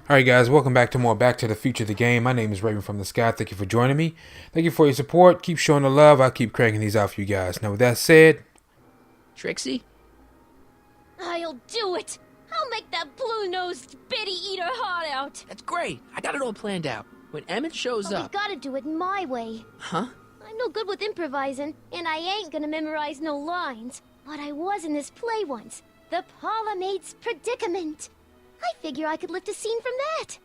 Alright guys, welcome back to more Back to the Future the game. My name is Raven from the Sky. Thank you for joining me. Thank you for your support. Keep showing the love. I'll keep cranking these out for you guys. Now with that said, Trixie? I'll do it! I'll make that blue-nosed bitty-eater heart out! That's great. I got it all planned out. When Emmett shows But we up... gotta do it my way. Huh? I'm no good with improvising, and I ain't gonna memorize no lines. But I was in this play once. The Parlor-Maid's Predicament. I figure I could lift a scene from that.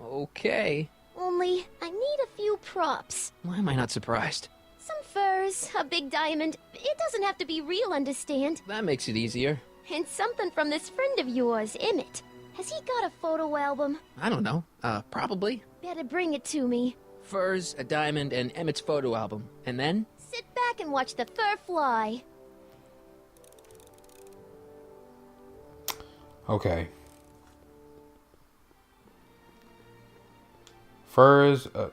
Okay. Only, I need a few props. Why am I not surprised? Some furs, a big diamond. It doesn't have to be real, understand? That makes it easier. And something from this friend of yours, Emmett. Has he got a photo album? I don't know. Probably. Better bring it to me. Furs, a diamond, and Emmett's photo album. And then? Sit back and watch the fur fly. okay. Furs, time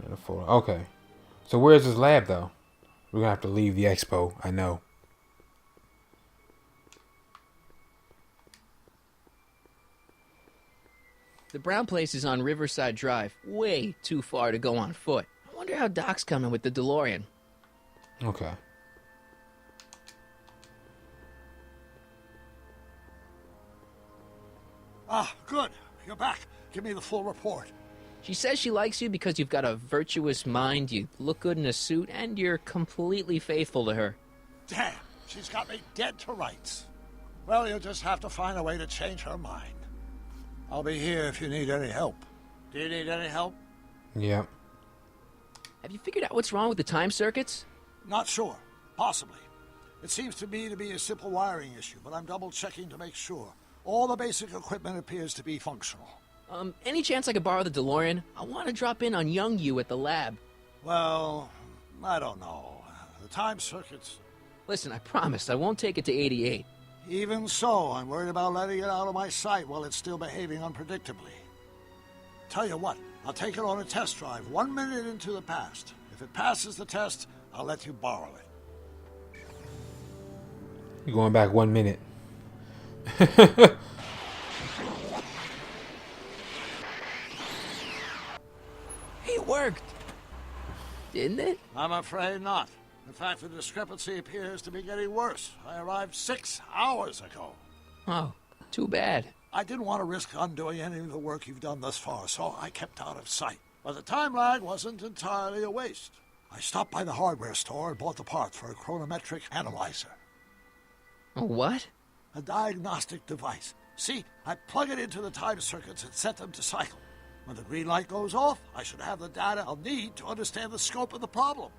in the photo. Okay. So where's his lab though? We're gonna have to leave the expo, I know. The brown place is on Riverside Drive. Way too far to go on foot. I wonder how Doc's coming with the DeLorean. Okay. Ah, good. You're back. Give me the full report. She says she likes you because you've got a virtuous mind, you look good in a suit, and you're completely faithful to her. Damn, she's got me dead to rights. Well, you'll just have to find a way to change her mind. I'll be here if you need any help. Do you need any help? Yep. Have you figured out what's wrong with the time circuits? Not sure. Possibly. It seems to me to be a simple wiring issue, but I'm double-checking to make sure. All the basic equipment appears to be functional. Any chance I could borrow the DeLorean? I want to drop in on young you at the lab. Well, I don't know. The time circuits... Listen, I promise I won't take it to 88. Even so, I'm worried about letting it out of my sight while it's still behaving unpredictably. Tell you what, I'll take it on a test drive 1 minute into the past. If it passes the test, I'll let you borrow it. You're going back 1 minute. It worked. Didn't it? I'm afraid not. In fact, the discrepancy appears to be getting worse. I arrived 6 hours ago. Oh, too bad. I didn't want to risk undoing any of the work you've done thus far, so I kept out of sight. But the time lag wasn't entirely a waste. I stopped by the hardware store and bought the parts for a chronometric analyzer. A what? A diagnostic device. See, I plug it into the time circuits and set them to cycle. When the green light goes off, I should have the data I'll need to understand the scope of the problem.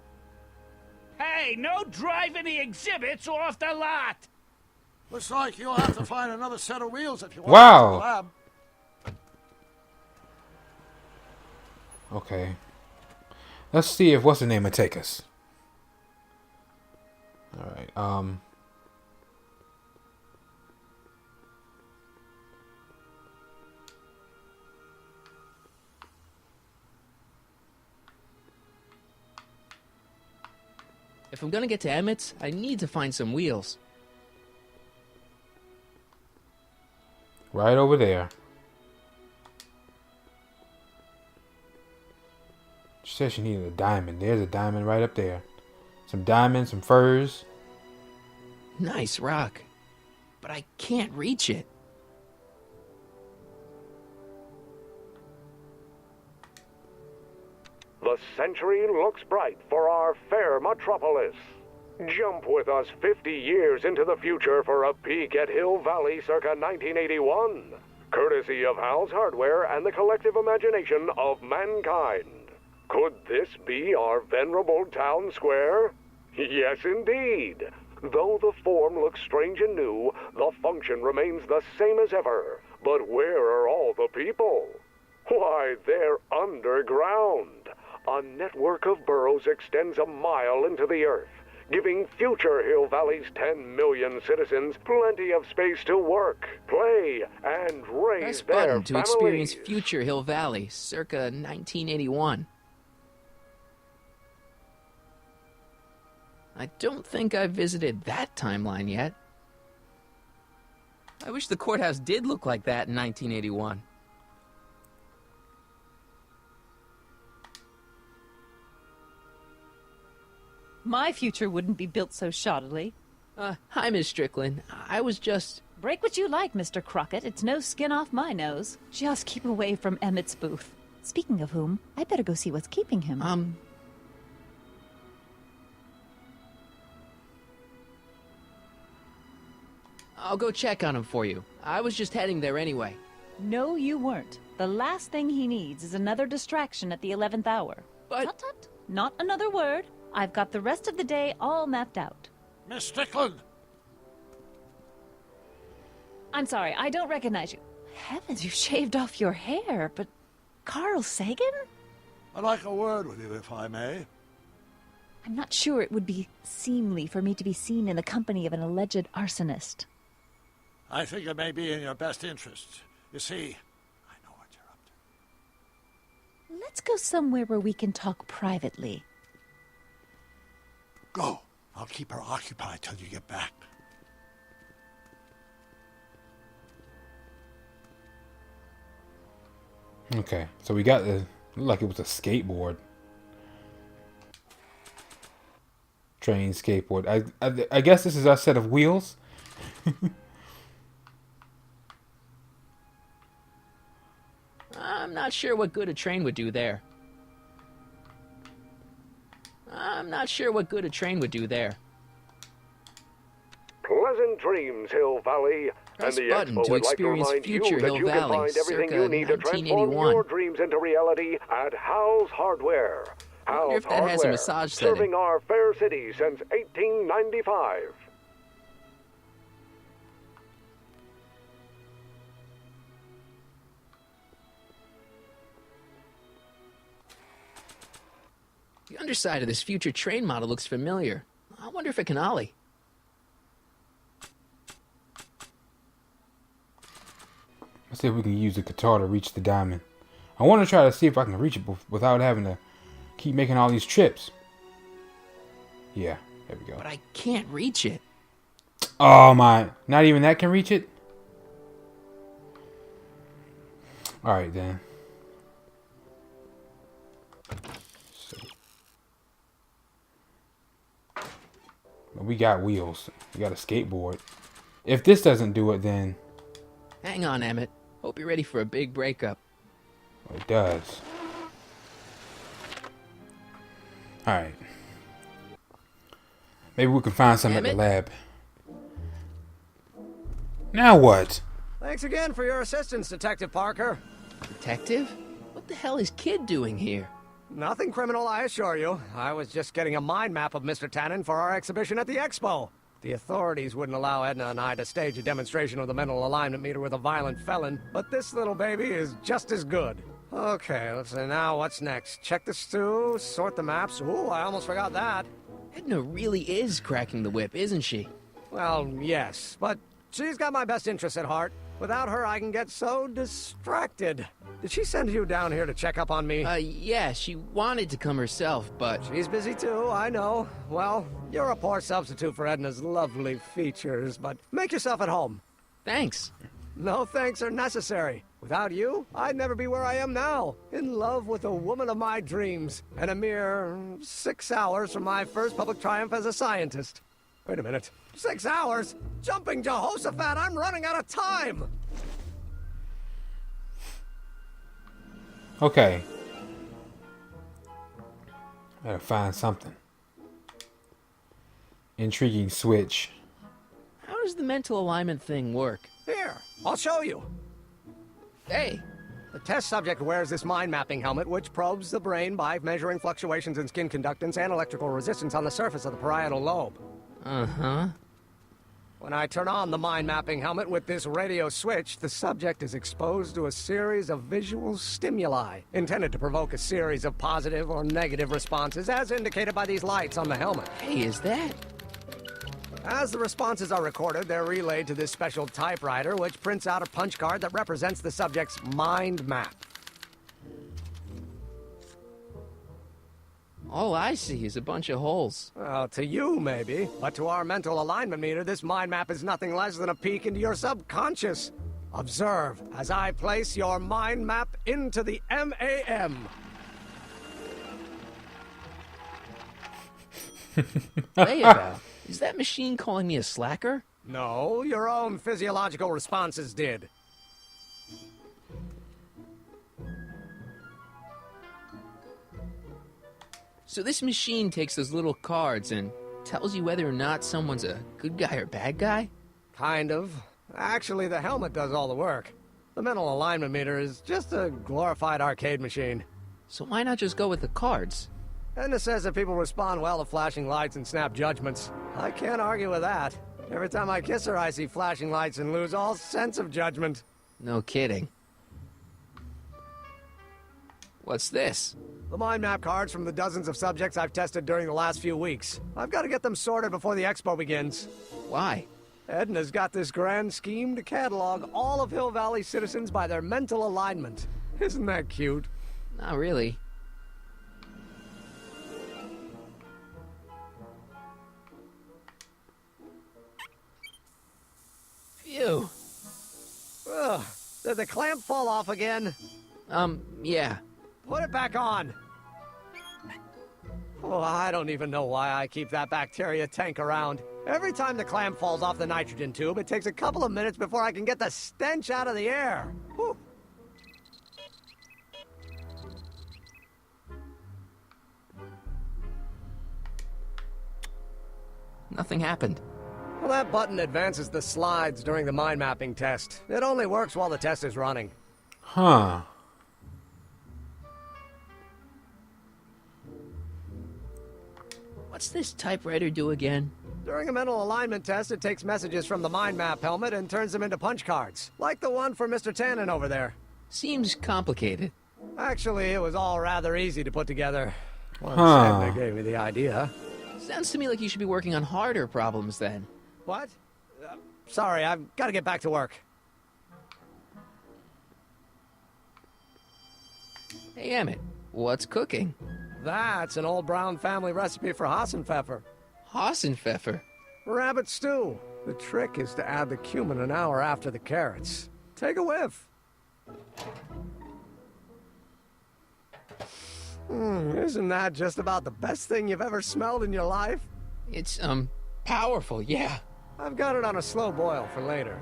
Hey, no driving the exhibits off the lot! Looks like you'll have to find another set of wheels if you want Wow. to go to the lab. Okay. Let's see if what's the name will take us. Alright, If I'm gonna get to Emmett's, I need to find some wheels. right over there. She said she needed a diamond. There's a diamond right up there. Some diamonds, some furs. Nice rock. But I can't reach it. The century looks bright for our fair metropolis. Jump with us 50 years into the future for a peek at Hill Valley circa 1981, courtesy of Hal's Hardware and the collective imagination of mankind. Could this be our venerable town square? Yes, indeed. Though the form looks strange and new, the function remains the same as ever. But where are all the people? Why, they're underground. A network of burrows extends a mile into the earth, giving future Hill Valley's 10 million citizens plenty of space to work, play, and raise Press their button to families. experience future Hill Valley, circa 1981. I don't think I've visited that timeline yet. I wish the courthouse did look like that in 1981. My future wouldn't be built so shoddily. Hi, Miss Strickland. I was just... Break what you like, Mr. Crockett. It's no skin off my nose. Just keep away from Emmett's booth. Speaking of whom, I'd better go see what's keeping him. I'll go check on him for you. I was just heading there anyway. No, you weren't. The last thing he needs is another distraction at the 11th hour. But... Tut tut. Not another word. I've got the rest of the day all mapped out. Miss Strickland! I'm sorry, I don't recognize you. Heavens, you shaved off your hair, but... Carl Sagan? I'd like a word with you, if I may. I'm not sure it would be seemly for me to be seen in the company of an alleged arsonist. I think it may be in your best interest. You see, I know what you're up to. Let's go somewhere where we can talk privately. Go. I'll keep her occupied till you get back. Okay, so we got the... Looked like it was a skateboard. Train, skateboard. I guess this is our set of wheels. I'm not sure what good a train would do there. Pleasant dreams, Hill Valley. Press and the button Expo to would like to experience remind you future that Hill you can Valley, find everything circa you need to transform 1981. your dreams into reality at Hal's Hardware. I wonder Hal's if that has a Hardware, massage setting. serving our fair city since 1895. The underside of this future train model looks familiar. I wonder if it can ollie. Let's see if we can use the guitar to reach the diamond. I want to try to see if I can reach it without having to keep making all these trips. Yeah, there we go. But I can't reach it. Oh my, not even that can reach it? Alright then. So. We got wheels. We got a skateboard. If this doesn't do it, then... Hang on, Emmett. Hope you're ready for a big breakup. Well, it does. Alright. Maybe we can find some at the lab. Now what? Thanks again for your assistance, Detective Parker. Detective? What the hell is Kid doing here? Nothing criminal, I assure you. I was just getting a mind map of Mr. Tannen for our exhibition at the Expo. The authorities wouldn't allow Edna and I to stage a demonstration of the mental alignment meter with a violent felon, but this little baby is just as good. Okay, let's see, now what's next? Check the stew, sort the maps. Ooh, I almost forgot that. Edna really is cracking the whip, isn't she? Well, yes, but she's got my best interests at heart. Without her, I can get so distracted. Did she send you down here to check up on me? Yeah, she wanted to come herself, but... She's busy too, I know. Well, you're a poor substitute for Edna's lovely features, but make yourself at home. Thanks. No thanks are necessary. Without you, I'd never be where I am now. In love with the woman of my dreams. And a mere 6 hours from my first public triumph as a scientist. Wait a minute. 6 hours? Jumping Jehoshaphat, I'm running out of time! Okay. Gotta find something. Intriguing switch. How does the mental alignment thing work? Here, I'll show you. Hey! The test subject wears this mind mapping helmet, which probes the brain by measuring fluctuations in skin conductance and electrical resistance on the surface of the parietal lobe. Uh-huh. When I turn on the mind mapping helmet with this radio switch, the subject is exposed to a series of visual stimuli, intended to provoke a series of positive or negative responses, as indicated by these lights on the helmet. Hey, is that... As the responses are recorded, they're relayed to this special typewriter, which prints out a punch card that represents the subject's mind map. All I see is a bunch of holes. Well, to you, maybe. But to our mental alignment meter, this mind map is nothing less than a peek into your subconscious. Observe as I place your mind map into the MAM. Hey, about. Is that machine calling me a slacker? No, your own physiological responses did. So this machine takes those little cards and tells you whether or not someone's a good guy or bad guy? Kind of. Actually, the helmet does all the work. The mental alignment meter is just a glorified arcade machine. So why not just go with the cards? Edna says that people respond well to flashing lights and snap judgments. I can't argue with that. Every time I kiss her, I see flashing lights and lose all sense of judgment. No kidding. What's this? The mind map cards from the dozens of subjects I've tested during the last few weeks. I've got to get them sorted before the expo begins. Why? Edna's got this grand scheme to catalog all of Hill Valley citizens by their mental alignment. Isn't that cute? Not really. Phew. Ugh, did the clamp fall off again? Yeah. Put it back on. Oh, I don't even know why I keep that bacteria tank around. Every time the clamp falls off the nitrogen tube, it takes a couple of minutes before I can get the stench out of the air. Whew. Nothing happened. Well, that button advances the slides during the mind mapping test. It only works while the test is running. Huh. What's this typewriter do again? During a mental alignment test, it takes messages from the mind map helmet and turns them into punch cards. Like the one for Mr. Tannen over there. Seems complicated. Actually, it was all rather easy to put together. Once Huh. Edna gave me the idea. Sounds to me like you should be working on harder problems then. What? Sorry, I've got to get back to work. Hey, Emmett, what's cooking? That's an old Brown family recipe for Hassenpfeffer. Hassenpfeffer. Rabbit stew. The trick is to add the cumin an hour after the carrots. Take a whiff. Isn't that just about the best thing you've ever smelled in your life? It's, powerful, yeah. I've got it on a slow boil for later.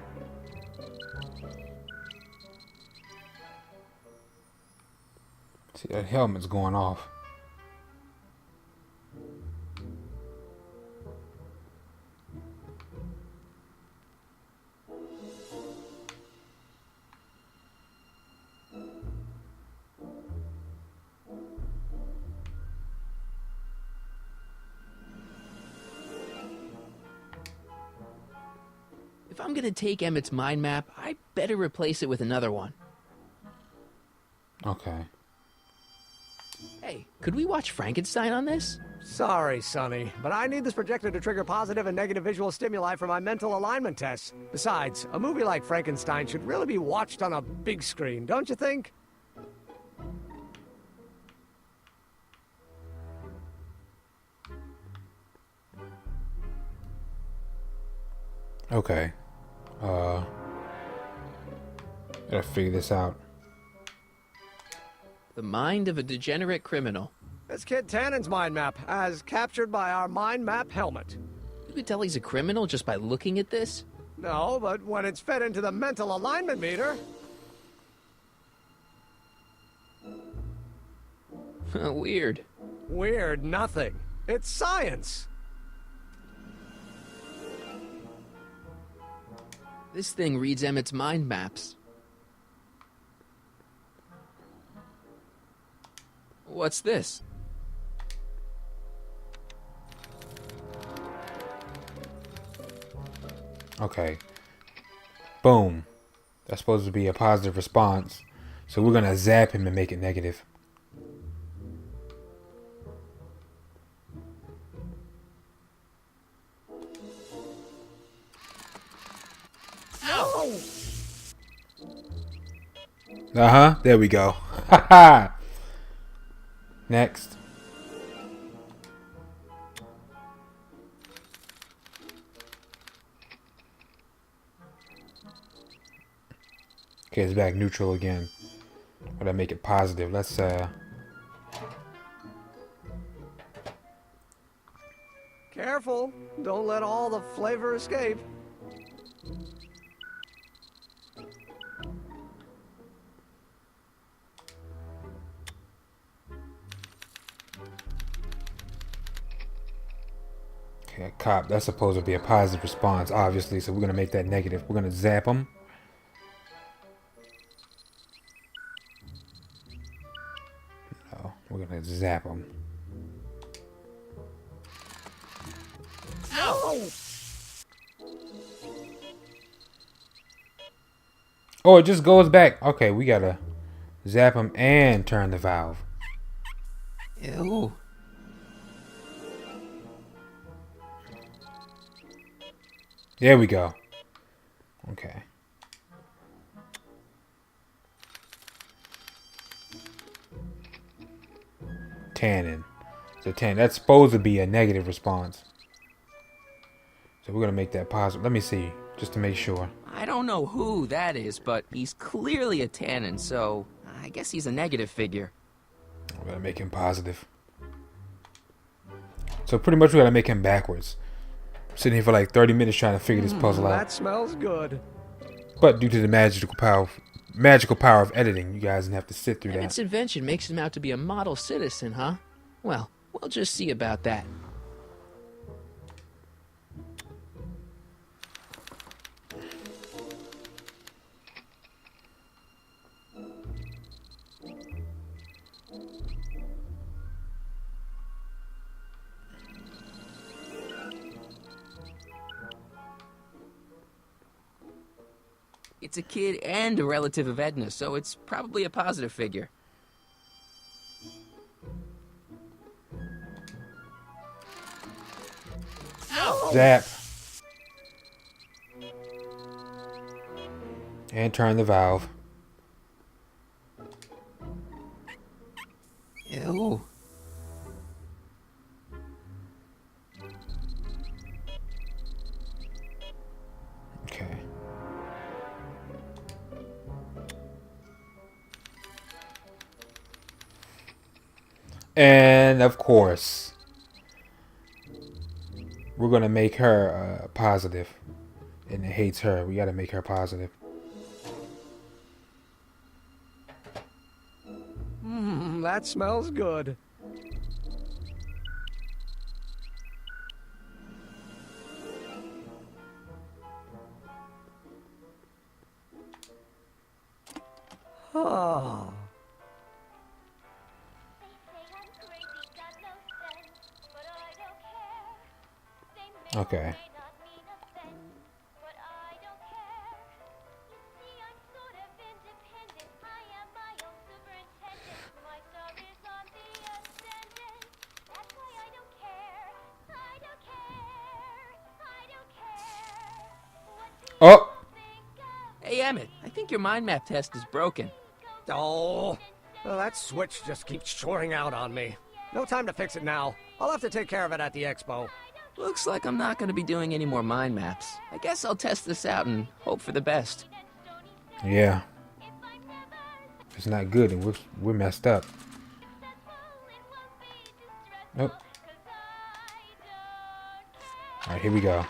See, that helmet's going off. If I'm gonna take Emmett's mind map, I better replace it with another one. Okay. Hey, could we watch Frankenstein on this? Sorry, Sonny, but I need this projector to trigger positive and negative visual stimuli for my mental alignment tests. Besides, a movie like Frankenstein should really be watched on a big screen, don't you think? Okay. Gotta figure this out. The mind of a degenerate criminal. It's Kid Tannen's mind map, as captured by our mind map helmet. You could tell he's a criminal just by looking at this? No, but when it's fed into the mental alignment meter... Weird. Weird nothing. It's science. This thing reads Emmett's mind maps. What's this? Okay. Boom. That's supposed to be a positive response. So we're gonna zap him and make it negative. Oh! Uh-huh. There we go. Haha. Next. Okay, it's back neutral again. But I make it positive. Let's Careful. Don't let all the flavor escape. okay, cop. That's supposed to be a positive response, obviously. So we're gonna make that negative. We're gonna zap him. No, we're gonna zap him. Oh, it just goes back. Okay, we gotta zap him and turn the valve. Ew. There we go. Okay. Tannen. So Tannen, that's supposed to be a negative response. So we're gonna make that positive. Let me see, just to make sure. I don't know who that is, but he's clearly a Tannen, so I guess he's a negative figure. We're gonna make him positive. So pretty much we're gonna make him backwards. Sitting here for like 30 minutes trying to figure this puzzle out. That smells good. But due to the magical power of editing, you guys didn't have to sit through Emmett's that. invention makes him out to be a model citizen, huh? Well, we'll just see about that. It's a kid and a relative of Edna, so it's probably a positive figure. Zap. And turn the valve. Ew. Okay. And of course, we're gonna make her positive, and it hates her. We gotta make her positive. That smells good. Oh. Okay. Oh! Hey, Emmett, I think your mind map test is broken. Oh. Well, that switch just keeps shoring out on me. No time to fix it now. I'll have to take care of it at the expo. Looks like I'm not going to be doing any more mind maps. I guess I'll test this out and hope for the best. Yeah. It's not good, and we're messed up. Nope. All right, here we go.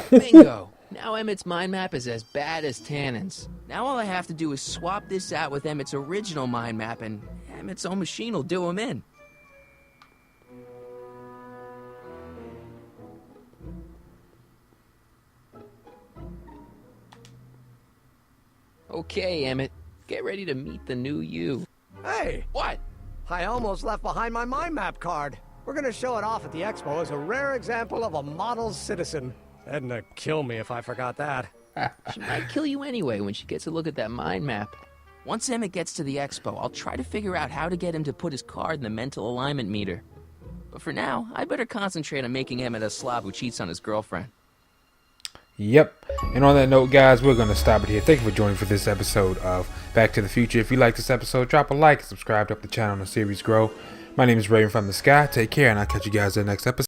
Bingo! Now Emmett's mind map is as bad as Tannen's. Now all I have to do is swap this out with Emmett's original mind map, and Emmett's own machine will do him in. Okay, Emmett. Get ready to meet the new you. Hey! What? I almost left behind my mind map card. We're gonna show it off at the expo as a rare example of a model citizen. Edna kill me if I forgot that. She might kill you anyway when she gets a look at that mind map. Once Emmett gets to the expo, I'll try to figure out how to get him to put his card in the mental alignment meter. But for now, I better concentrate on making Emmett a slob who cheats on his girlfriend. Yep. And on that note, guys, we're going to stop it here. Thank you for joining for this episode of Back to the Future. If you like this episode, drop a like and subscribe to help the channel and the series grow. My name is Raven from the Sky. Take care, and I'll catch you guys in the next episode.